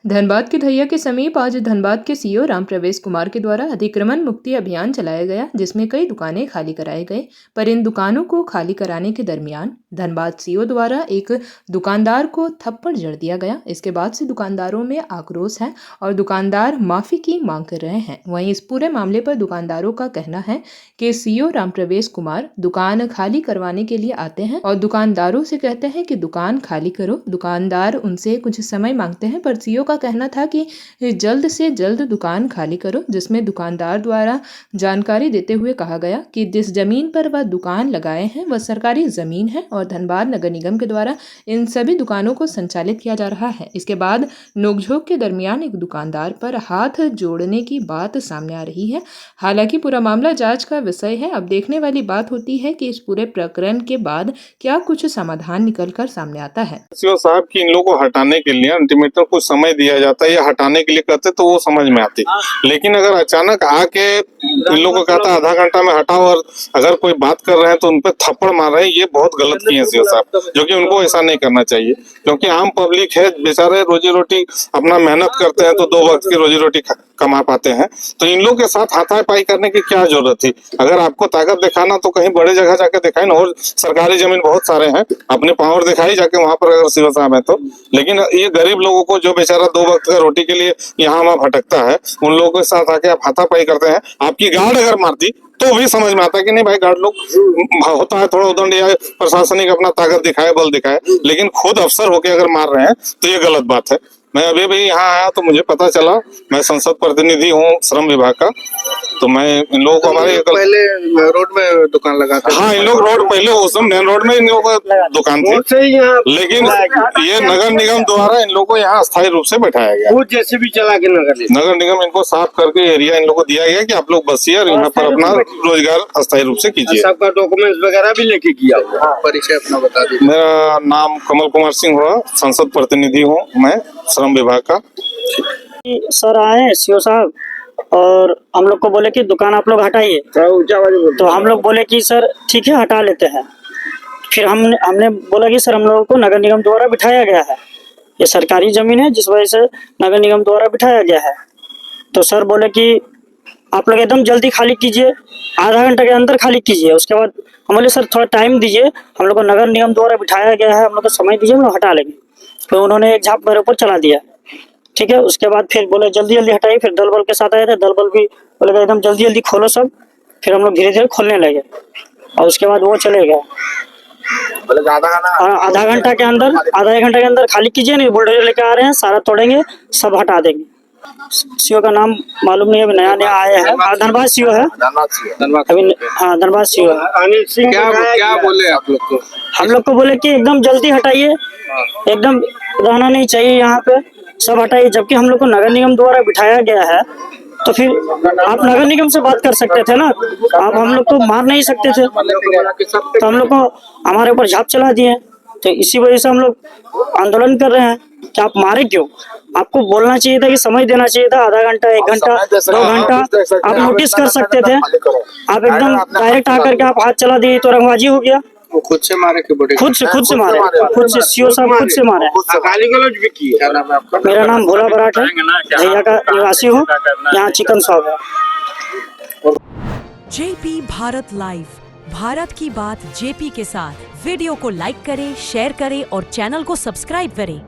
धनबाद के धैया के समीप आज धनबाद के सीओ राम प्रवेश कुमार के द्वारा अतिक्रमण मुक्ति अभियान चलाया गया, जिसमें कई दुकानें खाली कराए गए। पर इन दुकानों को खाली कराने के दरमियान धनबाद सीओ द्वारा एक दुकानदार को थप्पड़ जड़ दिया गया। इसके बाद से दुकानदारों में आक्रोश है और दुकानदार माफी की मांग कर रहे हैं। वहीं इस पूरे मामले पर दुकानदारों का कहना है कि सीओ राम प्रवेश कुमार दुकान खाली करवाने के लिए आते हैं और दुकानदारों से कहते हैं कि दुकान खाली करो। दुकानदार उनसे कुछ समय मांगते हैं, पर सीओ का कहना था कि जल्द से जल्द दुकान खाली करो, जिसमें दुकानदार द्वारा जानकारी देते हुए कहा गया कि जिस जमीन पर वह दुकान लगाए हैं वह सरकारी जमीन है और धनबाद नगर निगम के द्वारा इन सभी दुकानों को संचालित किया जा रहा है। इसके बाद नोकझोंक के दरमियान एक दुकानदार पर हाथ जोड़ने की बात सामने आ रही है। हालांकि पूरा मामला जांच का विषय है। अब देखने वाली बात होती है कि इस पूरे प्रकरण के बाद क्या कुछ समाधान निकलकर सामने आता है। सीओ साहब की इन लोगों को हटाने के लिए अल्टीमेटम कुछ समय दिया जाता है या हटाने के लिए कहते तो वो समझ में आती, लेकिन अगर अचानक आके इन लोगों को कहता आधा घंटा में हटाओ और अगर कोई बात कर रहे हैं तो उनपे थप्पड़ मार रहे हैं, ये बहुत गलत किए हैं सीओ साहब, जो कि उनको ऐसा नहीं करना चाहिए। क्योंकि आम पब्लिक है, बेचारे रोजी रोटी अपना मेहनत करते हैं तो 2 वक्त की रोजी रोटी कमा पाते हैं, तो इन लोगों के साथ हाथापाई करने की क्या जरूरत थी। अगर आपको ताकत दिखाना तो कहीं बड़े जगह जाके दिखाई ना, और सरकारी जमीन बहुत सारे हैं, अपने पावर दिखाई जाके वहां पर अगर सीओ साहब है तो। लेकिन ये गरीब लोगों को जो बेचारा 2 वक्त का रोटी के लिए यहाँ वहाँ भटकता है, उन लोगों के साथ आके आप हाथापाई करते हैं। आपकी गार्ड अगर मारती तो भी समझ में आता है कि नहीं भाई, गार्ड लोग होता है थोड़ा उदंड या प्रशासनिक अपना ताकत दिखाए, बल दिखाए, लेकिन खुद अफसर होके अगर मार रहे हैं तो ये गलत बात है। मैं अभी भी यहाँ आया तो मुझे पता चला, मैं संसद प्रतिनिधि हूँ श्रम विभाग का, तो मैं इन लोगों को हमारे पहले रोड में दुकान लगा था। हाँ, इन लोग रोड पहले उस मेन रोड में इन लोगों का दुकान थी, लेकिन ये नगर निगम द्वारा इन लोगों को यहाँ अस्थायी रूप से बैठाया गया। वो जैसे भी चला के नगर निगम इनको साफ करके एरिया इन लोगों को दिया गया कि आप लोग बसिए और यहाँ पर अपना रोजगार अस्थायी रूप से कीजिए। सबका डॉक्यूमेंट्स वगैरह भी लेके किया। परिचय अपना बता दीजिए। मेरा नाम कमल कुमार सिंह हुआ, संसद प्रतिनिधि हूँ मैं श्रम विभाग का। सर आए सीओ साहब और हम लोग को बोले कि दुकान आप लोग हटाइए, तो हम लोग बोले कि सर ठीक है हटा लेते हैं। फिर हमने बोला कि सर हम लोगों को नगर निगम द्वारा बिठाया गया है, ये सरकारी जमीन है जिस वजह से नगर निगम द्वारा बिठाया गया है। तो सर बोले कि आप लोग एकदम जल्दी खाली कीजिए, आधा घंटे के अंदर खाली कीजिए। उसके बाद हम बोले सर थोड़ा टाइम दीजिए, हम लोग को नगर निगम द्वारा बिठाया गया है, हम लोग को समय दीजिए, हम लोग हटा लेंगे। तो उन्होंने एक झाप मेरे ऊपर चला दिया, ठीक है। उसके बाद फिर बोले जल्दी जल्दी हटाइए। फिर दल बल के साथ आए थे, दल बल भी बोले एकदम जल्दी जल्दी खोलो सब। फिर हम लोग धीरे धीरे खोलने लगे और उसके बाद वो चले गए। आधा घंटा के अंदर, आधा 1 घंटे के अंदर खाली कीजिए, नहीं बुलडोजर लेके आ रहे हैं, सारा तोड़ेंगे, सब हटा देंगे। सीओ का नाम मालूम नहीं, अभी नया नया आया है। धनबाद सीओ है अभी। हाँ, धनबाद सीओ है। अनिल सिंह क्या बोले आप लोग को? हम लोग को बोले कि एकदम जल्दी हटाइए, एकदम रहना नहीं चाहिए यहाँ पे, सब हटाइए। जबकि हम लोग को नगर निगम द्वारा बिठाया गया है, तो फिर आप नगर निगम से बात कर सकते थे ना, आप हम लोग को मार नहीं सकते थे। तो हम लोग को हमारे ऊपर झाप चला दिए, तो इसी वजह से हम लोग आंदोलन कर रहे हैं कि आप मारे क्यों। आपको बोलना चाहिए था कि समय देना चाहिए था, आधा घंटा, 1 घंटा, 2 घंटा आप नोटिस कर सकते थे। आप एकदम डायरेक्ट आकर के आप हाथ चला दिए तो रंगबाजी हो गया। वो खुद से मारे के बड़े खुद से मारे, खुद से सीओ साहब खुद से मारे। गाली गलौज भी की। क्या नाम है आपका? मेरा नाम भोला बराट है, धैया का निवासी हूँ, यहाँ चिकन शॉप है। जेपी भारत लाइव, भारत की बात जेपी के साथ। वीडियो को लाइक करें, शेयर करें और चैनल को सब्सक्राइब करें।